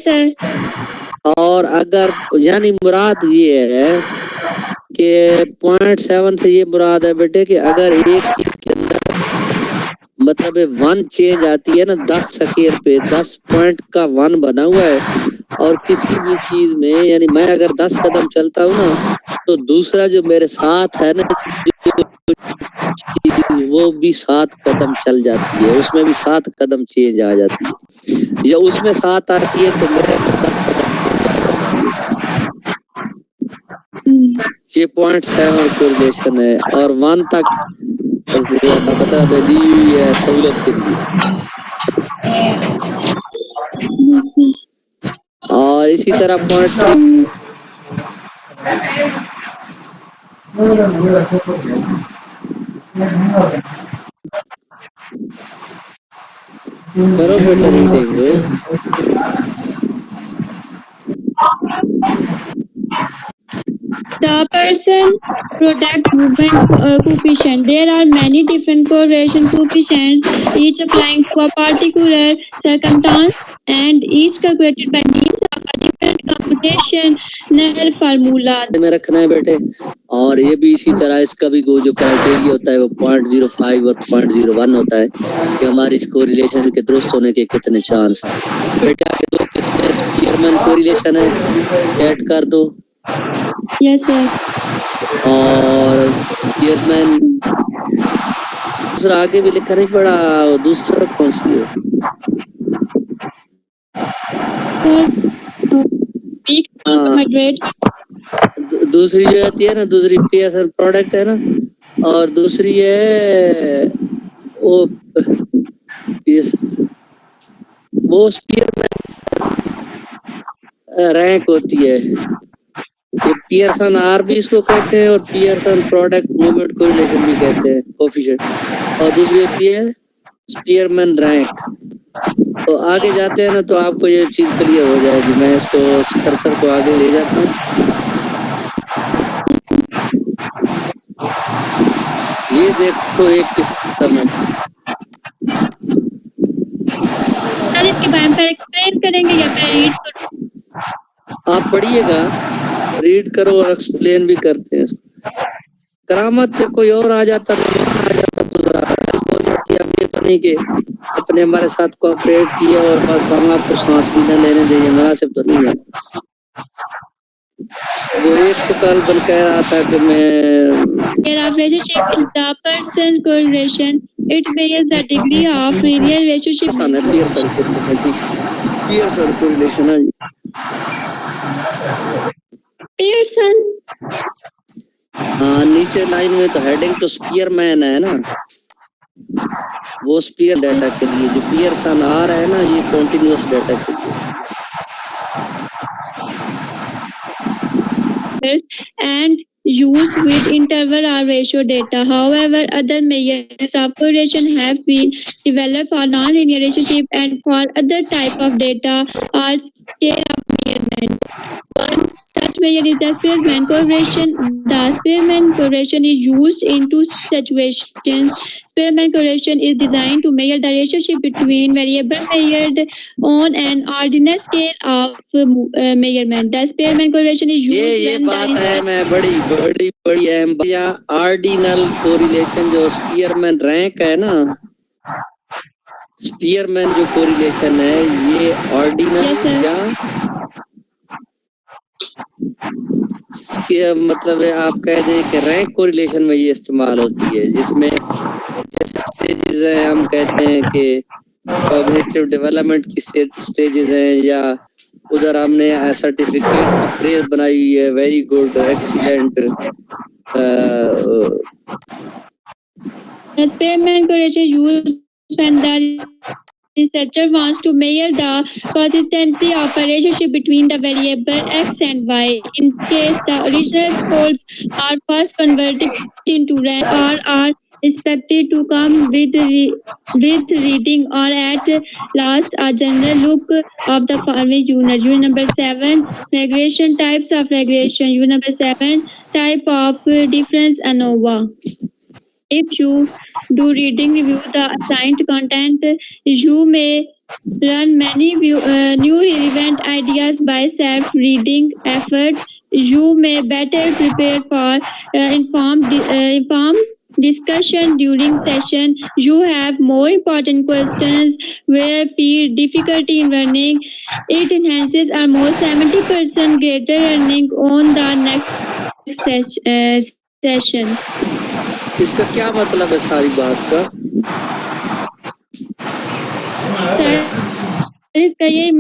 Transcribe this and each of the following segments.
sir. और अगर यानी मुराद ये है कि 0.7 से ये मुराद है बेटे कि अगर एक चीज के अंदर मतलब 1 चेंज आती है ना 10 स्क्वायर पे 10 पॉइंट का 1 बना हुआ है और किसी भी चीज में यानी मैं अगर 10 कदम चलता हूँ ना तो दूसरा जो मेरे साथ है ना चीज वो भी 7 कदम चल जाती है, उसमें भी 7 कदम चेंज आ जाती है, या उसमें 7 आती है तो मेरे 10 कदम ये 0.7 कोरिलेशन है और 1 तक मतलब ली हुई है सहूलत के लिए। और इसी तरह 0.3 करो बेटा reading. The person product movement coefficient. There are many different correlation coefficients, each applying to a particular circumstance, and each calculated by means of a different computational formula. में रखना है बेटे। और ये भी इसी तरह इसका भी जो क्राइटेरिया होता है वो 0.05 और 0.01 होता है कि हमारी इस कोरिलेशन के दुरुस्त होने के कितने चांस हैं। बेटा आगे 2 किस्में स्पीयरमैन कोरिलेशन है, चैट कर दो। Yes sir. और स्पीयरमैन दूसरा आगे भी लिखा नहीं पड़ा, दूसरा कौन सी है? Weak carbohydrate. दूसरी जो आती है ना, दूसरी पीएसएल प्रोडक्ट है ना, और दूसरी है वो स्पीयरमैन रैंक होती है। ये पियर्सन आर भी इसको कहते हैं और पियर्सन प्रोडक्ट मूवमेंट कोरिलेशन भी कहते हैं कोफिशिएंट। और दूसरी होती है स्पीयरमैन रैंक। तो आगे जाते हैं ना तो आपको ये चीज क्लियर हो जाएगी। मैं इसको कर्सर को आगे ले जाता हूँ। ये देखो एक किस्म है। सर इसके बारे में एक्सप्लेन करेंगे या मैं रीड करूं? आप पढ़िएगा, रीड करो और एक्सप्लेन भी करते हैं। करामत से कोई और आ जाता तो जरा हेल्प हो जाती है। अपने बने के अपने हमारे साथ कोऑपरेट किया और बस हम आपको सांस भी न लेने दीजिए, मुनासिब तो नहीं है। वो एक तो कल बन कह रहा था कि मैं relationship is the person correlation. It measures the degree of linear relationship. Pearson correlation है जी। Pearson. हाँ नीचे लाइन में तो हेडिंग तो स्पीयरमैन है ना, वो स्पीयर डाटा के लिए। जो पियर्सन आ रहा है ना ये कॉन्टिन्यूअस डाटा के लिए। And used with interval or ratio data. However, other measures of correlation have been developed for nonlinear relationship and for other type of data or scale of measurement. One such measure is the Spearman correlation. The Spearman correlation is used in two situations. Spearman correlation is designed to measure the relationship between variables measured on an ordinal scale of measurement. The Spearman correlation is used ये when बात the है मैं बड़ी अहम या ordinal correlation जो Spearman rank है ना, स्पीयरमैन जो कोरिलेशन है ये ऑर्डिनल या इसके मतलब है आप कह दें कि रैंक कोरिलेशन में ये इस्तेमाल होती है, जिसमें जैसे स्टेजेस हैं हम कहते हैं कि कॉग्निटिव डेवलपमेंट की स्टेजेस हैं, या उधर हमने सर्टिफिकेट की फ्रेज बनाई हुई है very good excellent. Spearman correlation used when the researcher wants to measure the consistency of a relationship between the variable x and y. In case the original scores are first converted into rank or are expected to come with reading, or at last a general look of the following unit. Unit number 7, regression types of regression. Unit number 7, type of difference ANOVA. If you do reading review the assigned content, you may Learn many new relevant ideas by self-reading effort. You may better prepare for informed discussion during session. You have more important questions where peer difficulty in learning. It enhances almost 70% greater learning on the next session. इसका क्या मतलब है सारी बात का? Sir इसका यही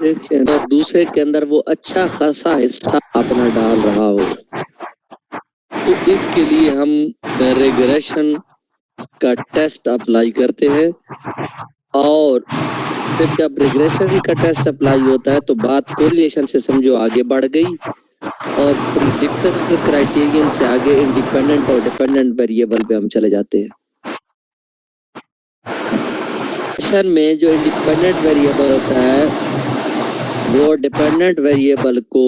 देखिए, और दूसरे के अंदर वो अच्छा खासा हिस्सा अपना डाल रहा हो, तो इसके लिए हम रिग्रेशन का टेस्ट अप्लाई करते हैं, और फिर जब रिग्रेशन का टेस्ट अप्लाई होता है तो बात कोरिलेशन से समझो आगे बढ़ गई, और प्रेडिक्टर क्राइटेरियन से आगे इंडिपेंडेंट और डिपेंडेंट वेरिएबल पे हम चले जाते हैं। में जो इंडिपेंडेंट वेरिएबल होता है वो डिपेंडेंट वेरिएबल को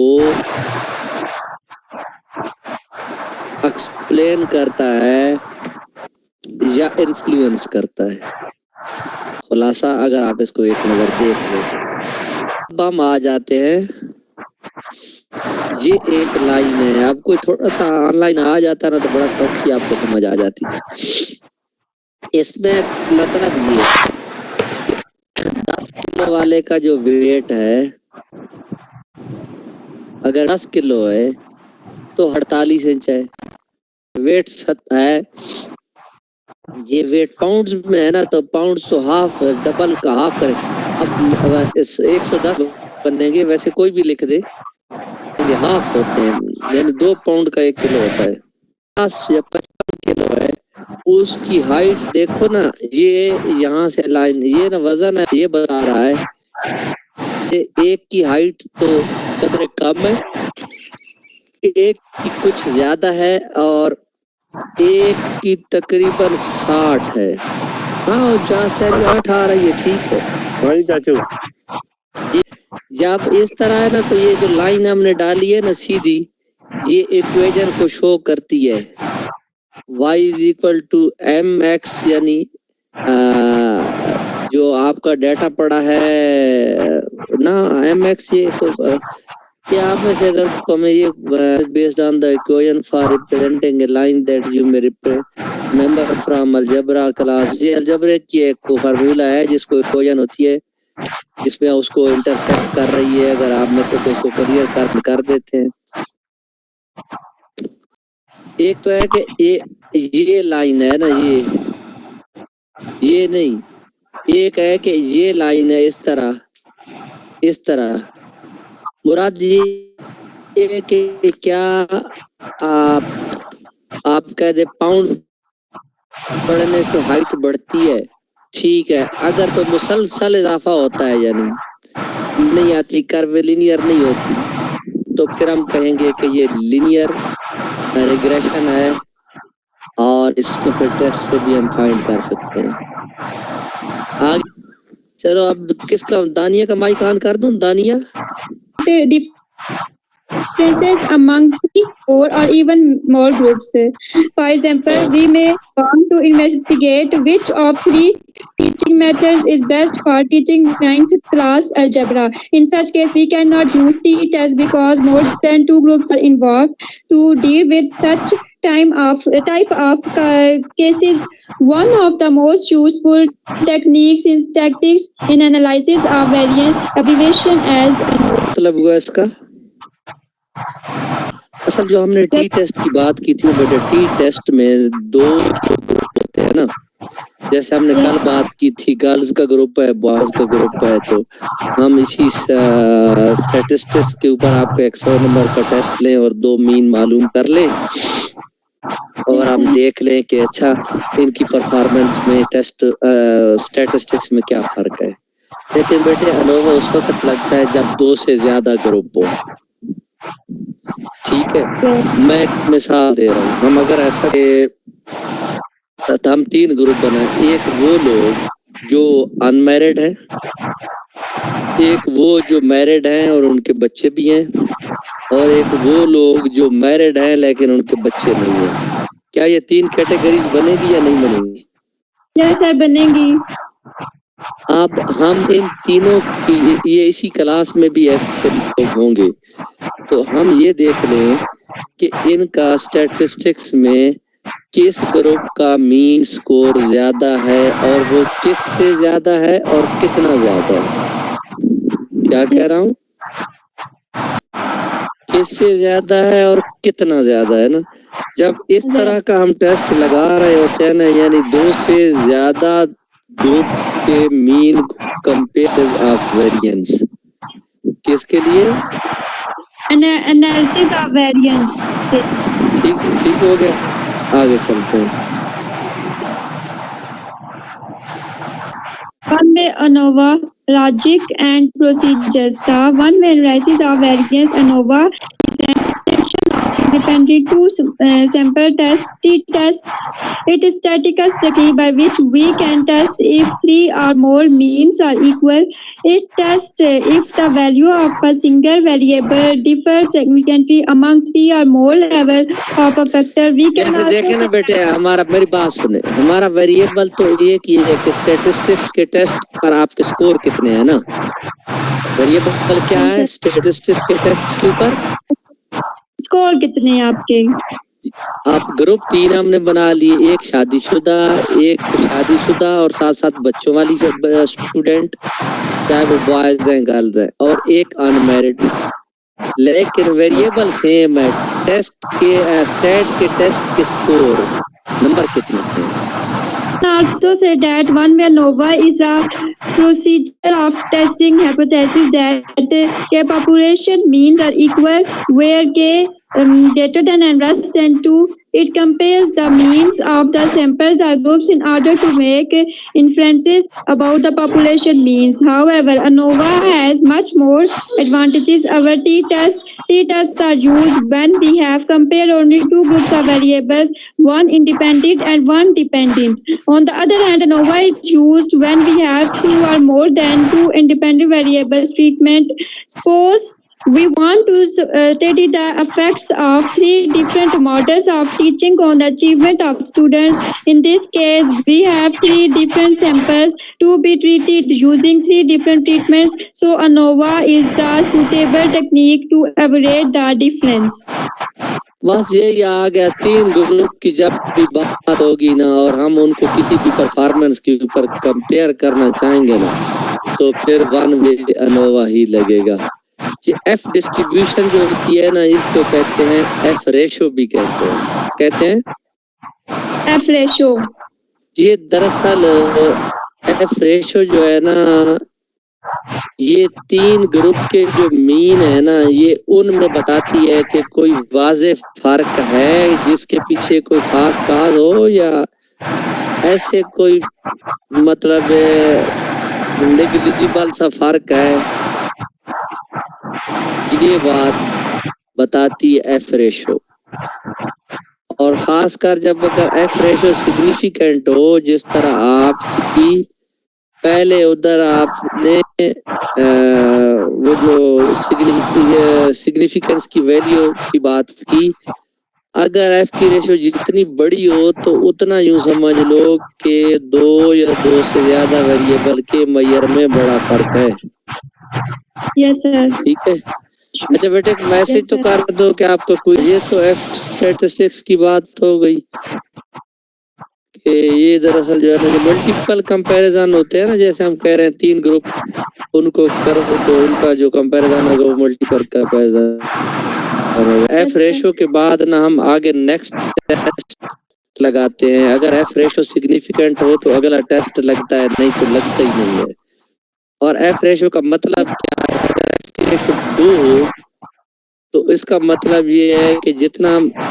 एक्सप्लेन करता है या इन्फ्लुएंस करता है। खुलासा अगर आप इसको एक नजर देख लो, अब हम आ जाते हैं, ये एक लाइन है। अब कोई थोड़ा सा ऑनलाइन आ जाता ना तो बड़ा शौक की आपको समझ आ जाती। इसमें मतलब ये 10 किलो वाले का जो वेट है, अगर 10 किलो है तो 48 इंच है। वेट है, ये वेट पाउंड्स में है ना, तो पाउंड्स तो हाफ डबल का हाफ करें। अब इस 110 बनेंगे, वैसे कोई भी लिख दे, हाफ होते हैं, यानी 2 पाउंड का 1 किलो होता है। 55 किलो है, उसकी हाइट देखो ना, ये यहाँ से लाइन, ये ना वजन है, ये बता रहा है एक की हाइट तो कदर कम है, एक की कुछ ज्यादा है, और एक की तकरीबन 60 है। हाँ, 8 आ रही है, ठीक है वही चाचू। जब इस तरह है ना, तो ये जो लाइन हमने डाली है ना सीधी, ये इक्वेशन को शो करती है। y is equal to m x, यानी जो आपका डाटा पड़ा है ना एम एक्स, ये आप में से अगर हमें ये based on the equation for representing A line that you may remember from algebra class, ये अलजेब्रा की एक फार्मूला है जिसको इक्वेशन होती है, जिसमें उसको इंटरसेक्ट कर रही है। अगर आप में से कोई इसको क्लियर कर देते हैं, एक तो है कि ये लाइन है ना, ये नहीं, एक है कि ये लाइन है इस तरह। मुराद ये कि क्या आप कह दे पाउंड बढ़ने से हाइट बढ़ती है, ठीक है। अगर तो मुसलसल इजाफा होता है, यानी नहीं आती, कर्व लीनियर नहीं होती, तो फिर हम कहेंगे कि ये लीनियर रिग्रेशन है, और इसको फिर टेस्ट से भी हम फाइंड कर सकते हैं। आगे चलो, अब किसका, दानिया का माइक ऑन कर दूं? दानिया, differences among 3, 4 or even more groups. For example, we may want to investigate which of 3 teaching methods is best for teaching 9th class algebra. In such case, we cannot use t-test because more than 2 groups are involved. To deal with such type of cases, one of the most useful techniques in statistics in analysis of variance, abbreviation as मतलब हुआ इसका असल जो हमने T test की बात की थी बेटे, टी टेस्ट में 2 होते हैं ना, जैसे हमने कल बात की थी, गर्ल्स का ग्रुप है, बॉयज का ग्रुप है, तो हम इसी स्टैटिस्टिक्स के ऊपर आपका 100 नंबर का टेस्ट लें और 2 मीन मालूम कर लें, और हम देख लें कि अच्छा इनकी परफॉर्मेंस में टेस्ट स्टैटिस्टिक्स में क्या फर्क है। लेकिन बेटे अनोवा उस वक्त लगता है जब 2 से ज्यादा ग्रुप हो, ठीक है। मैं एक मिसाल दे रहा हूँ, हम अगर ऐसा हम 3 ग्रुप बनाए, एक वो लोग जो अनमैरिड हैं, एक वो जो मैरिड हैं और उनके बच्चे भी हैं, और एक वो लोग जो मैरिड हैं लेकिन उनके बच्चे नहीं हैं। क्या ये 3 कैटेगरीज बनेगी या नहीं बनेगी? यस सर बनेंगी। अब हम इन तीनों की ये इसी क्लास में भी ऐसे लोग होंगे, तो हम ये देख लें कि इनका स्टैटिस्टिक्स में किस ग्रुप का मीन स्कोर ज्यादा है और वो किससे ज्यादा है और कितना ज्यादा है। क्या कह रहा हूँ, किससे ज्यादा है और कितना ज्यादा है ना। जब इस तरह का हम टेस्ट लगा रहे होते हैं ना, यानी 2 से ज्यादा ग्रुप के मीन कंपेयर ऑफ वेरिएंस, किसके लिए, एनालिसिस ऑफ वेरिएंस। ठीक हो गया, आगे चलते हैं। One-way ANOVA logic and procedures. The one-way analysis of variance ANOVA is an extension of independent two-sample test t-test. It is statistical technique by which we can test if three or more means are equal. It tests if the value of a single variable differs significantly among three or more level of a factor. We can जैसे also देखे ना बेटे, हमारा, मेरी बात सुने, हमारा variable तो एक ही है कि स्टैटिस्टिक्स के टेस्ट पर आपके स्कोर कितने हैं ना। वेरिएबल क्या है स्टैटिस्टिक्स के टेस्ट के ऊपर, स्कोर कितने हैं आपके। आप ग्रुप 3 हमने बना लिए, एक शादीशुदा और साथ साथ बच्चों वाली स्टूडेंट, चाहे वो बॉयज हैं गर्ल्स हैं, और एक अनमैरिड। लेकिन वेरिएबल सेम है, टेस्ट के स्टैट के टेस्ट के स्कोर नंबर कितने हैं। Also say that one-way ANOVA is a procedure of testing hypothesis that k population means are equal where k greater than n less than 2. It compares the means of the samples or groups in order to make inferences about the population means. However, ANOVA has much more advantages. Our t-tests are used when we have compared only two groups of variables, one independent and one dependent. On the other hand, ANOVA is used when we have two or more than two independent variables treatment. Suppose we want to study the effects of three different models of teaching on the achievement of students. In this case, we have three different samples to be treated using three different treatments. So ANOVA is a suitable technique to evaluate the difference. बस यही आ गया, 3 group की जब भी बात होगी ना और हम उनको किसी भी परफॉर्मेंस के ऊपर कंपेयर करना चाहेंगे ना, तो फिर वन वे अनोवा ही लगेगा। ये एफ डिस्ट्रीब्यूशन जो होती है ना, इसको कहते हैं एफ रेशो भी कहते हैं एफ रेशो। ये दरअसल एफ रेशो जो है ना, ये 3 ग्रुप के जो मीन है ना, ये उनमें बताती है कि कोई वाज़ेह फर्क है जिसके पीछे कोई खास काज हो, या ऐसे कोई मतलब नेग्लिजिबल सा फर्क है, ये बात बताती है एफ रेशो। और खासकर जब अगर एफ रेशो सिग्निफिकेंट हो, जिस तरह आपकी पहले उधर आपने वो जो सिग्निफिकेंस की वैल्यू की बात की, अगर एफ की रेशो जितनी बड़ी हो तो उतना यूं समझ लो कि 2 या 2 से ज्यादा वेरिएबल के मेजर में बड़ा फर्क है। Yes sir. ठीक है, अच्छा बेटे एक मैसेज तो कर दो कि आपको कोई, ये तो एफ स्टैटिस्टिक्स की बात हो गई कि ये दरअसल जो है ना, जो मल्टीपल कंपैरिजन होते हैं ना, जैसे हम कह रहे हैं 3 ग्रुप उनको करो तो उनका जो कंपैरिजन होगा वो मल्टीपल कंपैरिजन। एफ रेशो के बाद ना हम आगे नेक्स्ट टेस्ट लगाते हैं। अगर एफ रेशो सिग्निफिकेंट हो तो अगला टेस्ट लगता है, नहीं तो लगता ही नहीं है। और एफ रेशो का मतलब क्या है, अगर एफ रेशो 2 हो तो इसका मतलब ये है कि जितना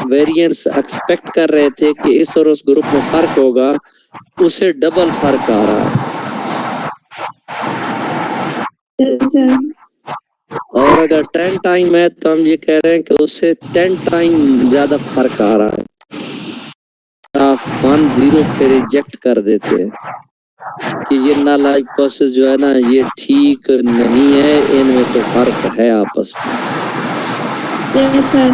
वेरिएंस एक्सपेक्ट कर रहे थे कि इस और उस ग्रुप में फर्क होगा, उससे डबल फर्क आ रहा है। और अगर 10 टाइम है तो हम ये कह रहे हैं कि उससे 10 टाइम ज्यादा फर्क आ रहा है। आप 1-0 पे रिजेक्ट कर देते हैं कि ये नल हाइपोथेसिस जो है ना, ये ठीक नहीं है, इनमें तो फर्क है आपस में। Yes sir.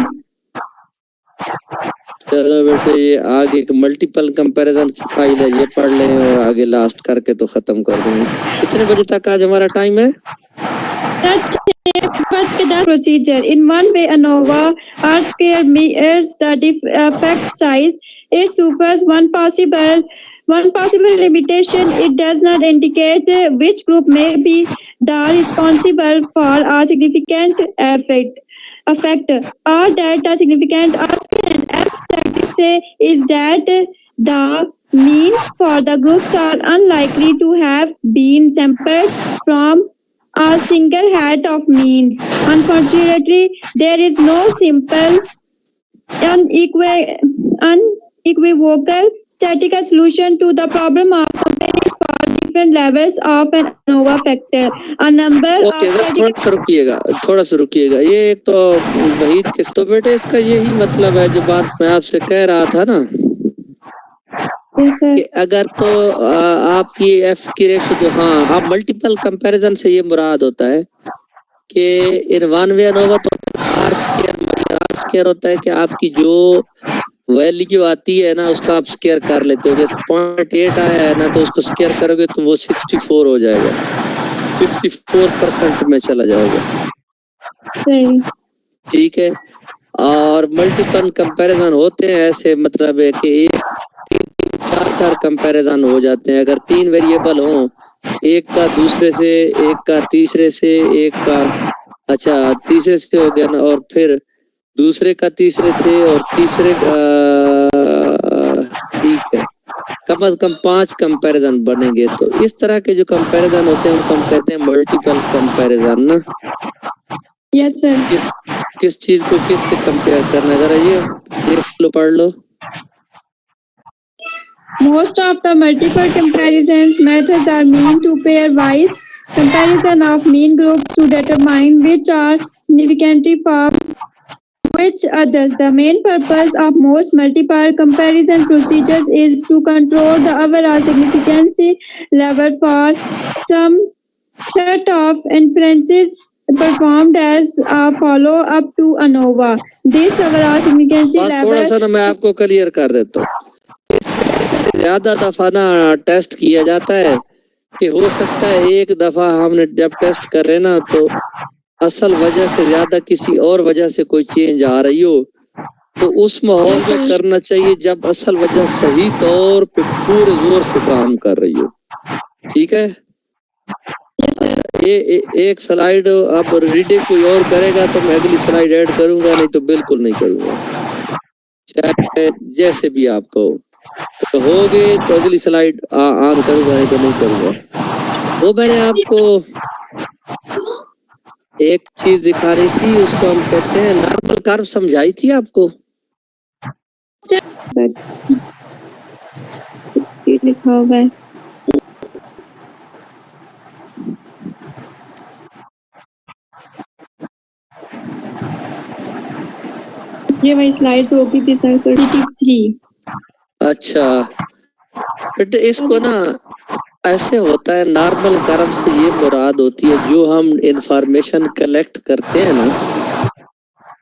चलो बेटे ये आगे मल्टीपल कंपैरिजन की फाइल है, ये पढ़ लें और आगे लास्ट करके तो खत्म कर देंगे। कितने बजे तक आज हमारा टाइम है? Procedure. In one way, ANOVA R square measures the effect size. It supers one possible limitation. It does not indicate which group may be the responsible for a significant effect or that a significant R square and F static say is that the means for the groups are unlikely to have been sampled from a single hat of means. Unfortunately, there is no simple, unequivocal statistical solution to the problem of comparing for different levels of an ANOVA factor. A number okay of थोड़ा सा रुकिएगा। ये एक तो वहीद किस तो बेटे इसका यही मतलब है जो बात मैं आपसे कह रहा था ना कि अगर तो आपकी एफ की रेशो जो हाँ आप मल्टीपल कंपैरिजन से ये मुराद होता है कि इन वन वे ANOVA तो आर स्क्वायर होता है कि आपकी जो वैल्यू आती है ना उसका आप स्क्वायर कर लेते हो। जैसे 0.8 आया है ना तो उसको स्क्वायर करोगे तो वो 64 हो जाएगा, 64% में चला जाएगा। ठीक है। और मल्टीपल कंपैरिजन होते हैं ऐसे मतलब है कि चार कंपैरिजन हो जाते हैं। अगर 3 वेरिएबल हो, एक का दूसरे से, एक का तीसरे से, एक का अच्छा तीसरे से हो गया ना और फिर दूसरे का तीसरे से और तीसरे ठीक है कम से कम 5 कंपैरिजन बनेंगे। तो इस तरह के जो कंपैरिजन होते हैं उनको हम कहते हैं मल्टीपल कंपैरिजन ना। Yes sir. किस चीज को किस से कंपेयर करना है जरा ये देख लो, पढ़ लो। Most of the multiple comparisons methods are mean to pairwise comparison of mean groups to determine which are significantly far which others. The main purpose of most multiple comparison procedures is to control the overall significance level for some set of inferences performed as a follow-up to ANOVA. This overall significance level थोड़ा सा ना मैं आपको clear कर देता हूँ। ज्यादा दफा ना टेस्ट किया जाता है कि हो सकता है एक दफा हमने जब टेस्ट कर रहे ना तो असल वजह से ज्यादा किसी और वजह से कोई चेंज आ रही हो तो उस माहौल में करना चाहिए जब असल वजह सही तौर पे पूरे जोर से काम कर रही हो। ठीक है। एक स्लाइड अब रीडिंग कोई और करेगा तो मैं अगली स्लाइड ऐड करूंगा, नहीं तो बिल्कुल नहीं करूंगा, चाहे जैसे भी आपको तो हो गए तो अगली स्लाइड ऑन करूंगा, नहीं तो नहीं करूंगा। वो मैंने आपको एक चीज दिखा रही थी उसको हम कहते हैं नॉर्मल कर्व, समझाई थी आपको। लिखा हुआ है ये वही स्लाइड्स होगी थी सर 33। अच्छा बेटे इसको ना ऐसे होता है, नॉर्मल कर्व से ये मुराद होती है जो हम इंफॉर्मेशन कलेक्ट करते हैं ना।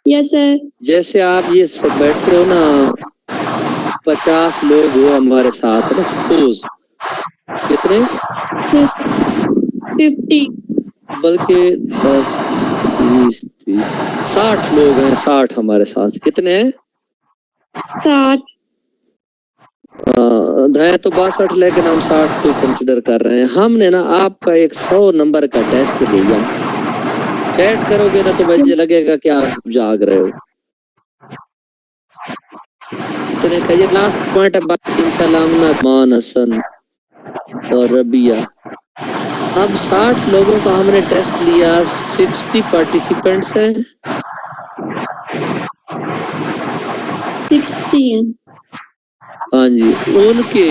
Yes sir. जैसे आप ये सब बैठे हो ना 50 लोग हो हमारे साथ ना, सपोज कितने 50 बल्कि 10 20 30 60 लोग हैं, 60 हमारे साथ। कितने हैं? 60 है तो 62 लेकिन हम 60 को कंसिडर कर रहे हैं। हमने ना आपका एक 100 नंबर का टेस्ट लिया, चैट करोगे ना तो मुझे लगेगा कि आप जाग रहे हो। इतने का ये लास्ट पॉइंट है, बाकी इंशाल्लाह हमना मान हसन और रबिया। अब 60 लोगों का हमने टेस्ट लिया, 60 पार्टिसिपेंट्स हैं। 60 हाँ जी, उनके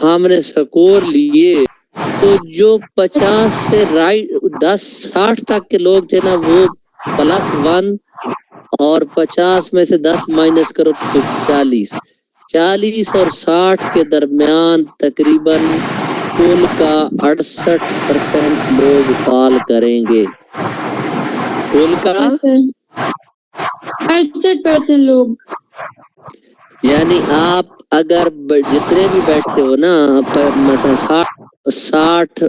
हमने स्कोर लिए तो जो 50 से राइट 60 तक के लोग थे ना वो +1 और 50 में से 10 माइनस करो तो 40 और 60 के दरमियान तकरीबन कुल का 68% लोग फॉल करेंगे। कुल का 68% लोग। यानी आप अगर जितने भी बैठे हो ना, पर मतलब 60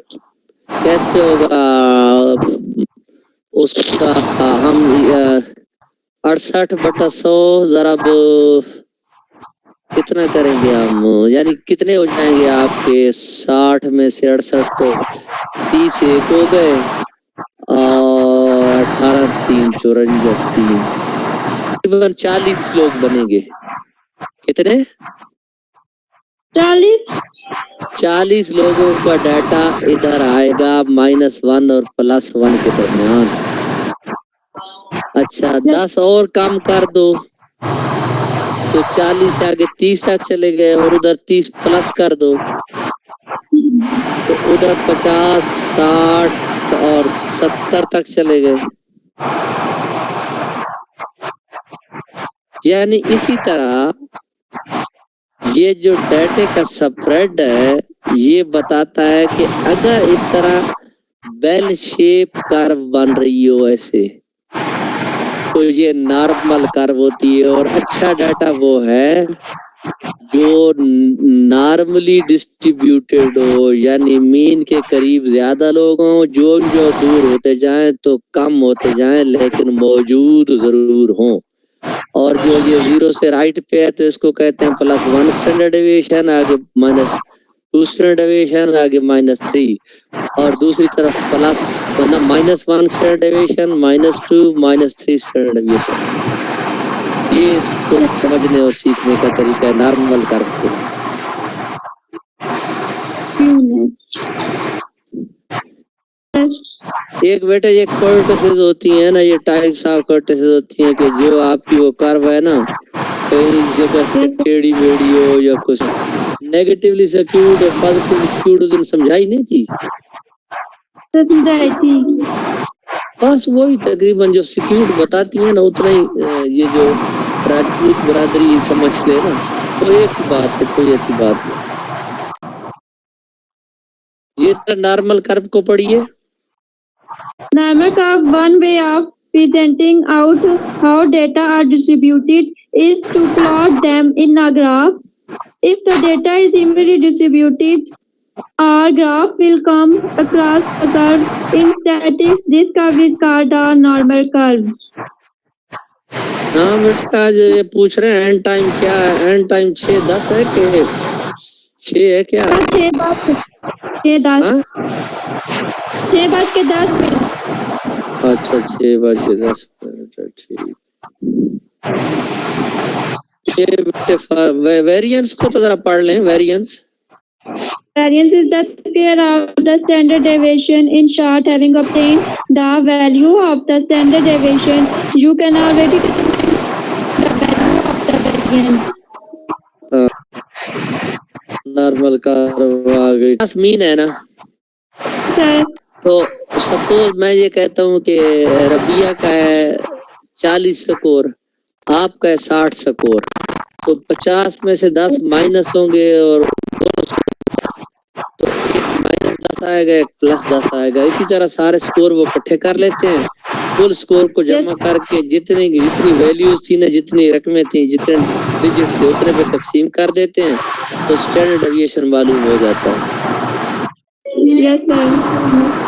कैसे होगा उसका, हम 68/100 ज़रा कितना करेंगे हम, यानी कितने हो जाएंगे आपके 60 में से 68, तो 30 एक हो गए और 18 3 54 3, तकरीबन 40 लोग बनेंगे। कितने? 40 लोगों का डाटा इधर आएगा -1 और +1 के दरमियान। अच्छा 10 और कम कर दो तो 40 से आगे 30 तक चले गए, और उधर 30 प्लस कर दो तो उधर 50 60 और 70 तक चले गए। यानी इसी तरह ये जो डाटे का स्प्रेड है ये बताता है कि अगर इस तरह बेल शेप कर्व बन रही हो ऐसे, तो ये नॉर्मल कर्व होती है। और अच्छा डाटा वो है जो नॉर्मली डिस्ट्रीब्यूटेड हो, यानी मीन के करीब ज्यादा लोग हों, जो दूर होते जाएं तो कम होते जाएं, लेकिन मौजूद जरूर हों। और जो ये 0 से राइट पे है तो इसको कहते हैं +1 स्टैंडर्ड डेविएशन, आगे -2 स्टैंडर्ड डेविएशन, आगे -3, और दूसरी तरफ -1 स्टैंडर्ड डेविएशन, -2 -3 स्टैंडर्ड डेविएशन। ये इसको समझने और सीखने का तरीका है नॉर्मल कर्व को। एक बेटे ये कर्टेसिस होती है ना, ये टाइप्स ऑफ कर्टेसिस होती है कि जो आपकी वो कर्व है ना, कई जगह टेढ़ी मेढ़ी हो या कुछ नेगेटिवली स्क्यूड और पॉजिटिवली स्क्यूड, उस दिन समझाई नहीं थी? तो समझाई थी। बस वही तकरीबन जो स्क्यूड बताती है ना, उतना ही ये जो राजपूत बरादरी समझ ले ना, तो एक ही बात है, कोई ऐसी बात नहीं। ये नॉर्मल कर्व को पढ़िए। Normal curve, one way of presenting out how data are distributed is to plot them in a graph. If the data is evenly distributed, our graph will come across a curve. In statistics, this curve is called a normal curve. हाँ बेटा, जो ये पूछ रहे हैं and time क्या है, and time 6:10 है कि 6 है क्या? 6:10 अच्छा 6:10 ठीक। ये बेटे वेरिएंस को तो जरा पढ़ लें। Variance is the square of the standard deviation. In short, having obtained the value of the standard deviation, you can already the value of the variance. Normal curve आ गई, मीन है ना सर। तो सपोज मैं ये कहता हूँ कि रबिया का है 40 स्कोर, आपका है 60 स्कोर, तो 50 में से 10 माइनस होंगे और तो -10 आएगा, एक +10 आएगा। इसी तरह सारे स्कोर वो इकट्ठे कर लेते हैं, कुल स्कोर को जमा करके जितनी वैल्यूज थी ना, जितनी रकमें थी, जितने डिजिट से, उतने पे तकसीम कर देते हैं, तो स्टैंडर्ड डेविएशन मालूम हो जाता है। Yes sir.